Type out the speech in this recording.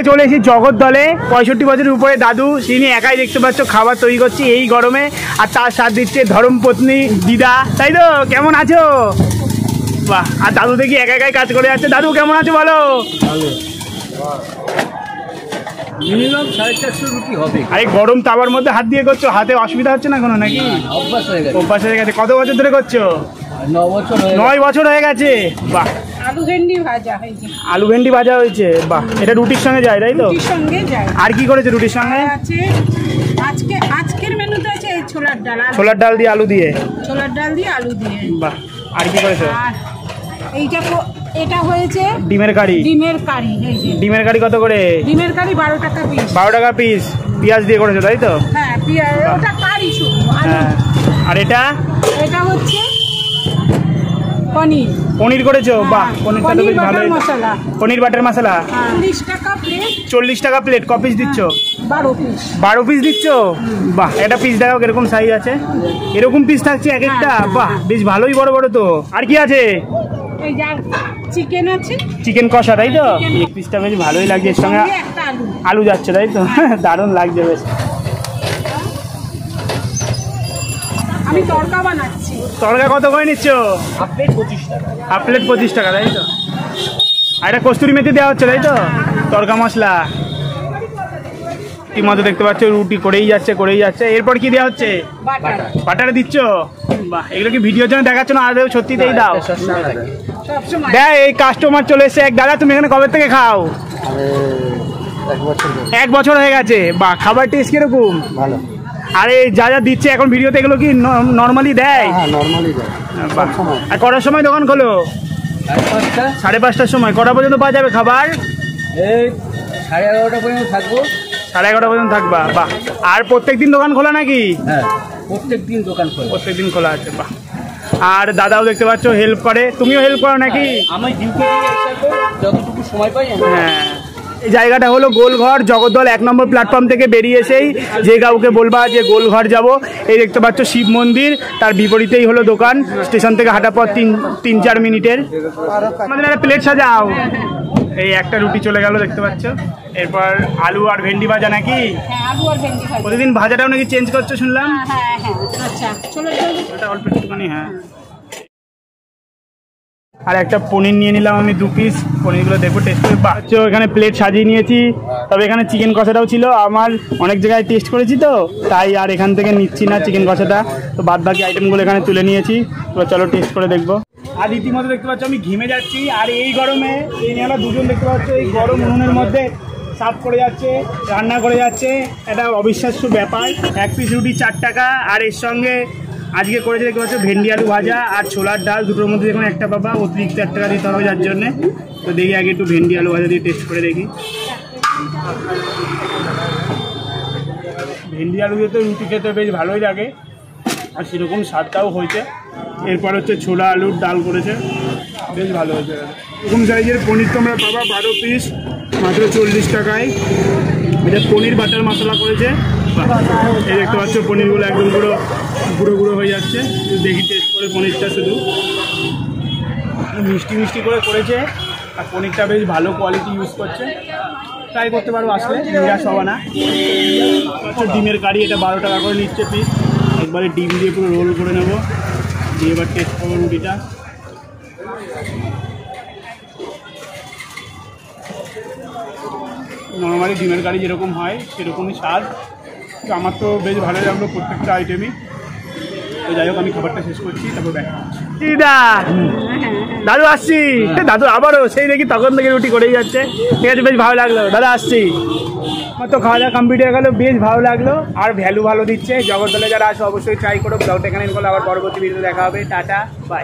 চলে এসেছি জগদ্দলে 65 বছরের উপরে দাদু, তিনি একাই দেখতে পাচ্ছ খাবার তৈরি করছে এই গরমে, আর তার সাথ দিচ্ছে ধর্মপত্নী দিদা, তাই তো? কেমন আছো? বাহ, আর দাদু দেখি একা একাই কাজ করে যাচ্ছে। দাদু কেমন আছো বলো? মিনিমাম 450 রুটি হবে। আরে গরম তাওয়ার মধ্যে হাত দিয়ে করছো, হাতে অসুবিধা হচ্ছে না কোনো নাকি? অভ্যাস হয়ে গেছে। অভ্যাস হয়ে গেছে। কত বছর ধরে করছো? 9 বছর হয়ে গেছে। বাহ, আলু ভেন্ডি ভাজা হয়েছে। আলু ভেন্ডি ভাজা হয়েছে। বাহ, এটা রুটির সঙ্গে যায় তাই তো? রুটির সঙ্গে যায়। আর কি করেছে রুটির সঙ্গে? আছে আজকের মেনুতে আছে এই ছোলার ডাল। ছোলার ডাল দিয়ে আলু দিয়ে। ছোলার ডাল দিয়ে আলু দিয়ে। বাহ, আর কি করেছো? আর এটা হয়েছে ডিমের কারি। ডিমের কারি। এই যে ডিমের কারি কত করে? ডিমের কারি 12 টাকা পিস। 12 টাকা পিস। পেঁয়াজ দিয়ে করেছো তাই তো? হ্যাঁ, পেঁয়াজ। ওটা কারি শুধু। হ্যাঁ, আর এটা হচ্ছে পনির। পনির করেছো? বাহ, পনিরটা তো বেশ ভালোই। মশলা, পনির বাটার মশলা। 40 টাকা প্লেট। 40 টাকা প্লেট। ক পিস দিচ্ছ? 12 পিস। 12 পিস দিচ্ছ? বাহ, একটা পিস দেখাও কিরকম সাইজ আছে। এরকম পিস থাকছে এক একটা। বাহ, বেশ ভালোই বড় বড় তো। আর কি আছে? এই যা চিকেন আছে। চিকেন কষা তাই তো? এক পিসটা বেশ ভালোই লাগছে। এর সঙ্গে একটা আলু। আলু যাচ্ছে তাই তো? দারুণ লাগছে বেশ। আমি তড়কা বানাচ্ছি। তড়কা কত করে নিচ্ছ? হাফ প্লেট 25 টাকা। হাফ প্লেট 25 টাকা তাই তো? আর এটা কস্তুরি মেথি দেওয়া হচ্ছে তাই তো? তড়কা মশলা মতো দেখতে পাচ্ছ, রুটি করেই যাচ্ছে। এরপর কি দেওয়া হচ্ছে? বাটারে দিচ্ছ? বাহ, এগুলো কি ভিডিওর জন্য দেখাচ্ছ না আদৌ সত্যিতেই দাও? দেখ, এই কাস্টমার চলে এসছে এক দাদা। তুমি এখানে কবে থেকে খাও? 1 বছর হয়ে গেছে। বাহ, খাবার টেস্ট কিরকম? ভালো। আরে যা যা দিচ্ছে এখন ভিডিওতে এগুলো কি নর্মালি দেয়? হ্যাঁ, নরমালি দেয়। বাহ, আর কটার সময় দোকান খোলো? 5:30। 5:30টার সময়। কটা পর্যন্ত পাওয়া যাবে খাবার? এই 11:30 পর্যন্ত থাকবো। 11:30 পর্যন্ত থাকবা। বাহ, আর প্রত্যেকদিন দোকান খোলা নাকি? হ্যাঁ, প্রত্যেকদিন দোকান খোলা। প্রত্যেকদিন খোলা আছে। বাহ, আর দাদাও দেখতে পাচ্ছ হেল্প করে। তুমিও হেল্প করো নাকি? আমি ডিউটি থেকে এসে যতটুকু সময় পাই। হ্যাঁ, এই জায়গাটা হলো গোলঘর। জগদ্দল 1 নম্বর প্ল্যাটফর্ম থেকে বেরিয়ে এসেই যে কাউকে বলবা যে গোলঘর যাব, এই দেখতে পাচ্ছ শিব মন্দির, তার বিপরীতেই হলো দোকান। স্টেশন থেকে হাঁটা পথ 3-4 মিনিটের। আমাদের একটা প্লেট সাজাও। এই একটা রুটি চলে গেল দেখতে পাচ্ছ। এরপর আলু আর ভেন্ডি ভাজা নাকি? হ্যাঁ, আলু আর ভেন্ডি ভাজা। প্রতিদিন ভাজাটাও নাকি চেঞ্জ করছো শুনলাম? হ্যাঁ। আচ্ছা, চলো ওটা অল্প একটুখানি। হ্যাঁ, আর একটা পনির নিয়ে নিলাম আমি 2 পিস। পনিরগুলো দেখবো টেস্ট করে। বাচ্চা এখানে প্লেট সাজিয়ে নিয়েছি। তবে এখানে চিকেন কষাটাও ছিল। আমার অনেক জায়গায় টেস্ট করেছি তো, তাই আর এখান থেকে নিচ্ছি না চিকেন কষাটা। তো বাদ বাকি আইটেমগুলো এখানে তুলে নিয়েছি। তো চলো টেস্ট করে দেখবো। আর রীতিমতো দেখতে পাচ্ছ আমি ঘেমে যাচ্ছি। আর এই গরমে এই নিয়ে দুজন দেখতে পাচ্ছ এই গরম উনুনের মধ্যে সাফ করে যাচ্ছে, রান্না করে যাচ্ছে। এটা অবিশ্বাস্য ব্যাপার। 1 পিস রুটি 4 টাকা। আর এর সঙ্গে আজকে করেছে দেখতে পাচ্ছ ভেন্ডি আলু ভাজা আর ছোলার ডাল। দুটোর মধ্যে যখন একটা পাবা অতিরিক্ত 1 টাকা দিতে হবে যার জন্যে। তো দেখি আগে একটু ভেন্ডি আলু ভাজা দিয়ে টেস্ট করে দেখি। ভেন্ডি আলু দিয়ে তো রুটি খেতে বেশ ভালোই লাগে, আর সেরকম স্বাদটাও হয়েছে। এরপর হচ্ছে ছোলা আলুর ডাল করেছে, বেশ ভালো হয়েছে। এরকম সাইজের পনির তোমরা পাবা 12 পিস মাত্র 40 টাকায়। এটা পনির বাটার মশলা করেছে। এই দেখতে পাচ্ছ পনিরগুলো একদম গুঁড়ো গুঁড়ো হয়ে যাচ্ছে। দেখি টেস্ট করে পনিরটা শুধু মিষ্টি করে করেছে। আর পনিরটা বেশ ভালো কোয়ালিটি ইউজ করছে। ট্রাই করতে পারবো আসলে, নিরাশ হওয়া না। ডিমের কারি, এটা 12 টাকা করে নিচ্ছে পিস। একবারে ডিম দিয়ে পুরো রোল করে নেবো, দিয়ে এবার টেস্ট করবো রুটিটা। নর্মালি ডিমের কারি যেরকম হয় সেরকমই স্বাদ। তো আমার তো বেশ ভালো লাগলো প্রত্যেকটা আইটেমই। তো যাই হোক, আমি খাবারটা শেষ করছি, তারপর ব্যাক করছি। দাদু আসছি। দাদু আবারও সেই দেখি তখন থেকে রুটি করেই যাচ্ছে। ঠিক আছে, বেশ ভালো লাগলো দাদা, আসছি। আমার তো খাওয়া দাওয়া কমপ্লিট হয়ে গেলো, বেশ ভালো লাগলো। আর ভ্যালু ভালো দিচ্ছে। জগদ্দলে যারা আসো অবশ্যই ট্রাই করো। ব্লগটা এখানে করলে আবার পরবর্তী ভিডিও দেখা হবে। Tata, by.